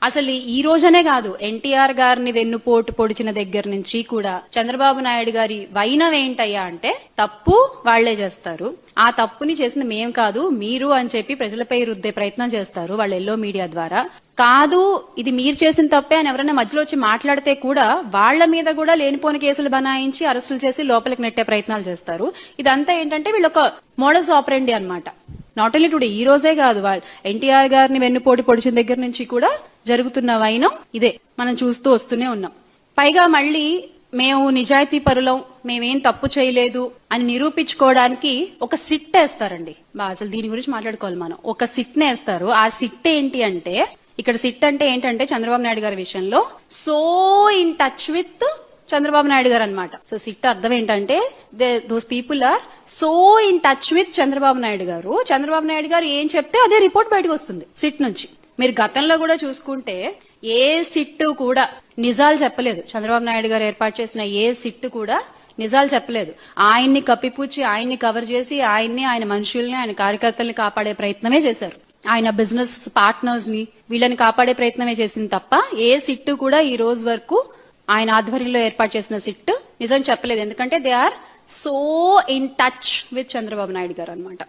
అసలు ఈ రోజనే కాదు, ఎన్టీఆర్ గారిని వెన్నుపోటు పొడిచిన దగ్గర నుంచి కూడా చంద్రబాబు నాయుడు గారి వైనం ఏంటయ్యా అంటే తప్పు వాళ్లే చేస్తారు, ఆ తప్పుని చేసింది మేం కాదు మీరు అని చెప్పి ప్రజలపై రుద్దే ప్రయత్నం చేస్తారు వాళ్ళ ఎల్లో మీడియా ద్వారా. కాదు ఇది మీరు చేసిన తప్పే అని ఎవరైనా మధ్యలో వచ్చి మాట్లాడితే కూడా వాళ్ల మీద కూడా లేనిపోని కేసులు బనాయించి అరెస్టులు చేసి లోపలికి నెట్టే ప్రయత్నాలు చేస్తారు. ఇదంతా ఏంటంటే వీళ్ళొక మోడస్ ఆపరెండి అన్నమాట. నాట్ ఓన్లీ టుడే, ఈ రోజే కాదు, వాళ్ళు ఎన్టీఆర్ గారిని వెన్నుపోటు పొడిచిన దగ్గర నుంచి కూడా జరుగుతున్న వైనం ఇదే మనం చూస్తూ వస్తూనే ఉన్నాం. పైగా మళ్ళీ మేము నిజాయితీ పరులం, మేమేం తప్పు చేయలేదు అని నిరూపించుకోవడానికి ఒక సిట్ వేస్తారండి. అసలు దీని గురించి మాట్లాడుకోవాలి మనం. ఒక సిట్ ని వేస్తారు. ఆ సిట్ ఏంటి అంటే, ఇక్కడ సిట్ అంటే ఏంటంటే చంద్రబాబు నాయుడు గారి విషయంలో so in touch with Chandrababu Naidu గారు అనమాట. సో సిట్ అర్థం ఏంటంటే those people are so in touch with Chandrababu Naidu గారు. చంద్రబాబు నాయుడు గారు ఏం చెప్తే అదే రిపోర్ట్ బయటకు వస్తుంది సిట్ నుంచి. మీరు గతంలో కూడా చూసుకుంటే ఏ సిట్టు కూడా నిజాలు చెప్పలేదు. చంద్రబాబు నాయుడు గారు ఏర్పాటు చేసిన ఏ సిట్టు కూడా నిజాలు చెప్పలేదు. ఆయన్ని కప్పిపుచ్చి, ఆయన్ని కవర్ చేసి, ఆయన్ని, ఆయన మనుషుల్ని, ఆయన కార్యకర్తల్ని కాపాడే ప్రయత్నమే చేశారు. ఆయన బిజినెస్ పార్ట్నర్స్ ని, వీళ్ళని కాపాడే ప్రయత్నమే చేసింది తప్ప ఏ సిట్టు కూడా ఈ రోజు వరకు ఆయన ఆధ్వర్యంలో ఏర్పాటు చేసిన సిట్టు నిజం చెప్పలేదు. ఎందుకంటే they are so in touch with Chandrababu Naidu గారు అనమాట.